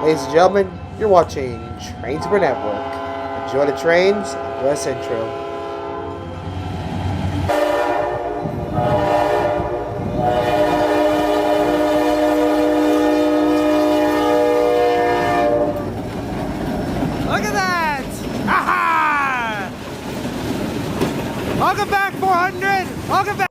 Ladies and gentlemen, you're watching Trains Per Network. Enjoy the trains and this intro. Look at that! Aha! Welcome back, 400! Welcome back!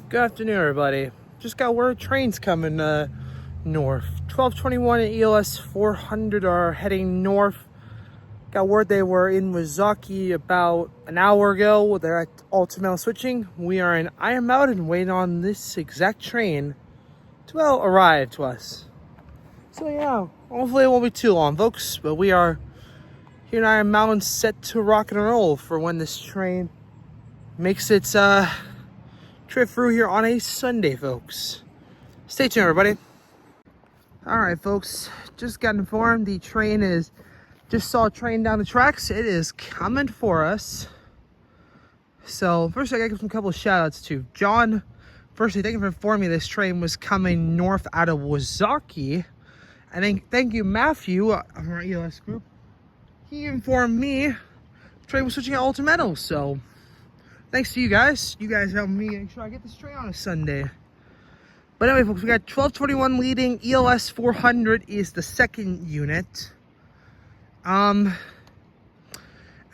Good afternoon, everybody. Just got word trains coming north. 1221 and ELS 400 are heading north. Got word they were in Wazaki about an hour ago. They're at Ultimate switching. We are in Iron Mountain waiting on this exact train to arrive to us. So yeah, hopefully it won't be too long, folks. But we are here in Iron Mountain set to rock and roll for when this train makes its trip through here on a Sunday, folks. Stay tuned, everybody. All right, folks, just got informed the train is, just saw a train down the tracks. It is coming for us. So first I gotta give a couple of shout outs to John. Firstly, thank you for informing me this train was coming north out of Wazaki. And then thank you, Matthew, of our ELS group. He informed me the train was switching at Ultimate, so thanks to you guys. You guys helped me make sure I get this train on a Sunday. But anyway, folks, we got 1221 leading. ELS 400 is the second unit. I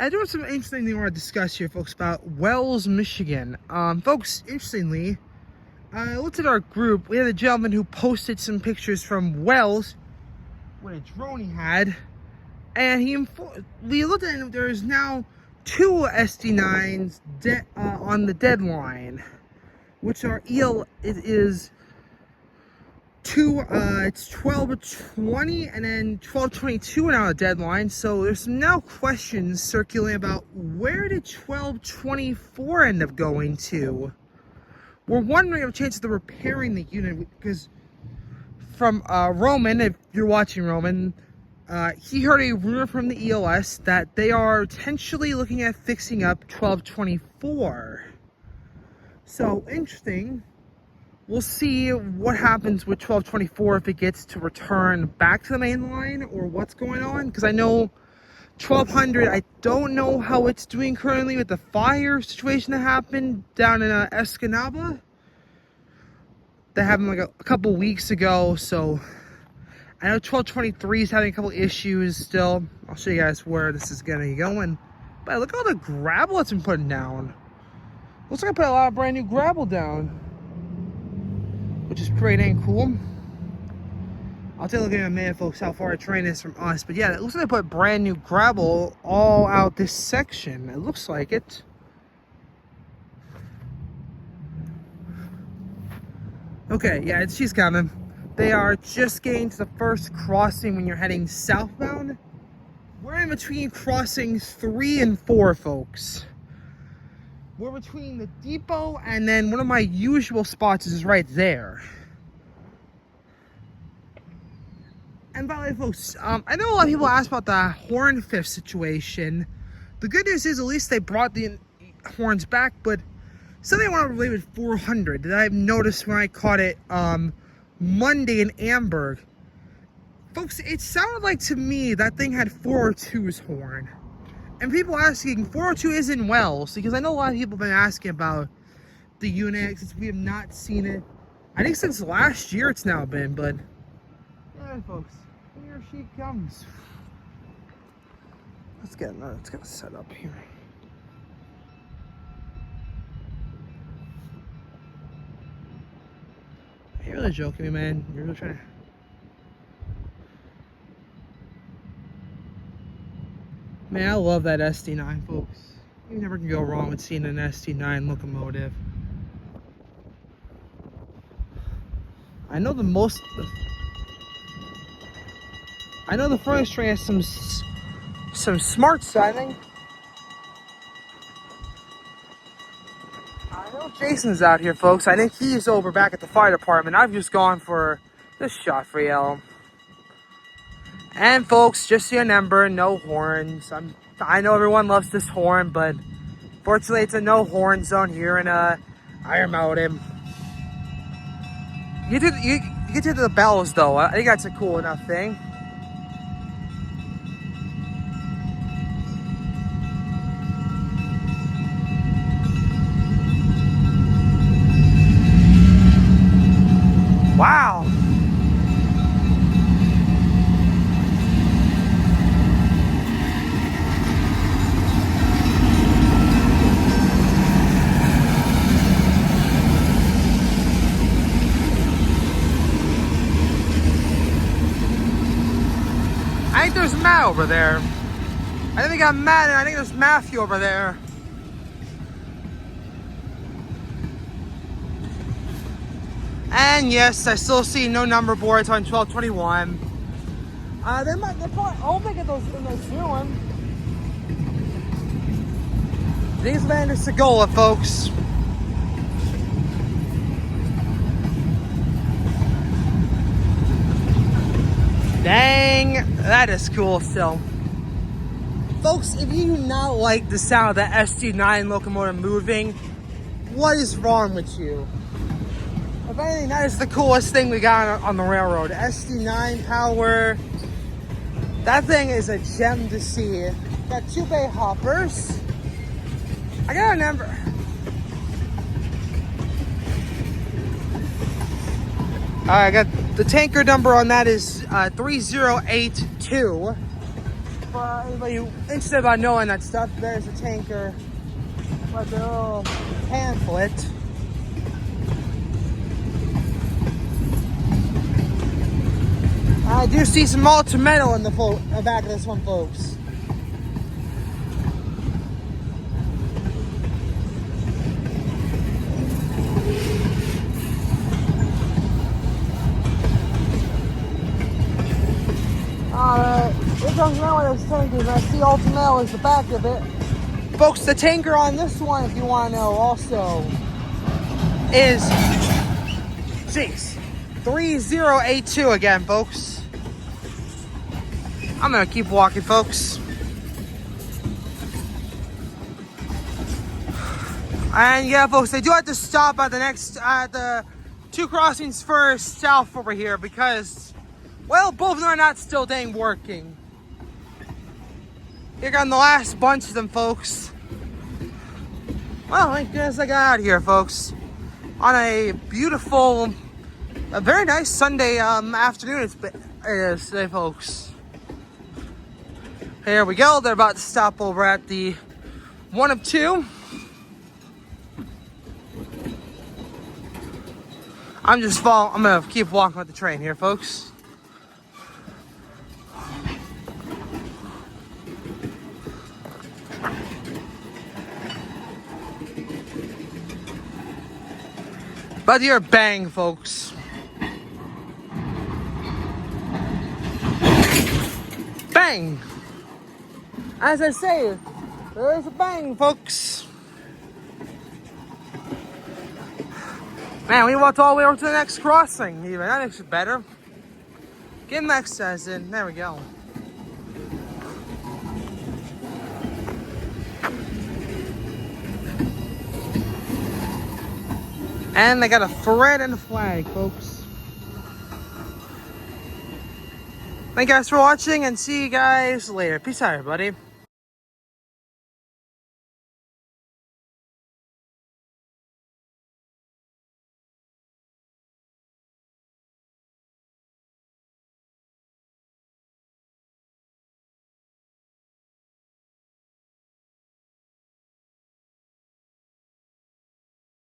do have some interesting thing I want to discuss here, folks, about Wells, Michigan. Folks, interestingly, I looked at our group. We had a gentleman who posted some pictures from Wells with a drone he had. And we looked at it, there's now 2 SD9s on the deadline, which are it is two, it's 1220 and then 1222 now the deadline. So there's some now questions circulating about where did 1224 end up going to. We're wondering of chances of repairing the unit, because from Roman, if you're watching Roman, he heard a rumor from the ELS that they are potentially looking at fixing up 1224. So, interesting. We'll see what happens with 1224, if it gets to return back to the main line or what's going on. Because I know 1200, I don't know how it's doing currently with the fire situation that happened down in Escanaba. That happened like a couple weeks ago, so I know 1223 is having a couple issues still. I'll show you guys where this is gonna be going. But look at all the gravel that's been put down. Looks like I put a lot of brand new gravel down, which is pretty dang cool. I'll take a look at it in a minute, folks, how far a train is from us. But yeah, it looks like they put brand new gravel all out this section. It looks like it. Okay, yeah, she's coming. They are just getting to the first crossing when you're heading southbound. We're in between crossings 3 and 4, folks. We're between the depot and then one of my usual spots is right there. And by the way, folks, I know a lot of people ask about the horn fifth situation. The good news is at least they brought the horns back, but something I want to relate with 400 that I've noticed when I caught it Monday in Amberg. Folks, it sounded like to me that thing had 402's horn. And people asking, 402 is in Wells, because I know a lot of people have been asking about the unit since we have not seen it. I think since last year it's now been, but yeah, folks, here she comes. Let's get it set up here. You're really joking me, man. You're really trying to... Man, I love that SD9, folks. You never can go wrong with seeing an SD9 locomotive. I know the furnace train has some smart siding. I know Well, Jason's out here, folks. I think he's over back at the fire department. I've just gone for this shot for y'all. And folks, just so you remember, no horns. I know everyone loves this horn, but fortunately it's a no horn zone here in Iron Mountain. You get to the bells though. I think that's a cool enough thing. Wow. I think there's Matt over there. I think we got Matt, and I think there's Matthew over there. And yes, I still see no number boards on 1221. They're probably, I hope they get those in those new one. These land is Segola, folks. Dang, that is cool still. Folks, if you do not like the sound of the SD9 locomotive moving, what is wrong with you? If anything, that is the coolest thing we got on the railroad. SD9 power. That thing is a gem to see. Got 2 bay hoppers. I gotta remember. I got the tanker number on that is 3082. For anybody who's interested about knowing that stuff, there's a tanker. Like a little pamphlet. I do see some molten metal in the back of this one, folks. It comes around with those tankers. I see molten metal is the back of it. Folks, the tanker on this one, if you want to know, also is 3082 again, folks. I'm gonna keep walking, folks. And yeah, folks, I do have to stop at the 2 crossings first south over here because, well, both of them are not still dang working. Here got the last bunch of them, folks. Well, thank goodness I got out of here, folks. On a beautiful, a very nice Sunday afternoon it is today, folks. Here we go. They're about to stop over at the 1 of 2. I'm gonna keep walking with the train here, folks. About to hear a bang, folks. Bang! As I say, there is a bang, folks. Man, we walked all the way over to the next crossing, even. That makes it better. Get next says in. There we go. And they got a thread and a flag, folks. Thank you guys for watching, and see you guys later. Peace out, everybody.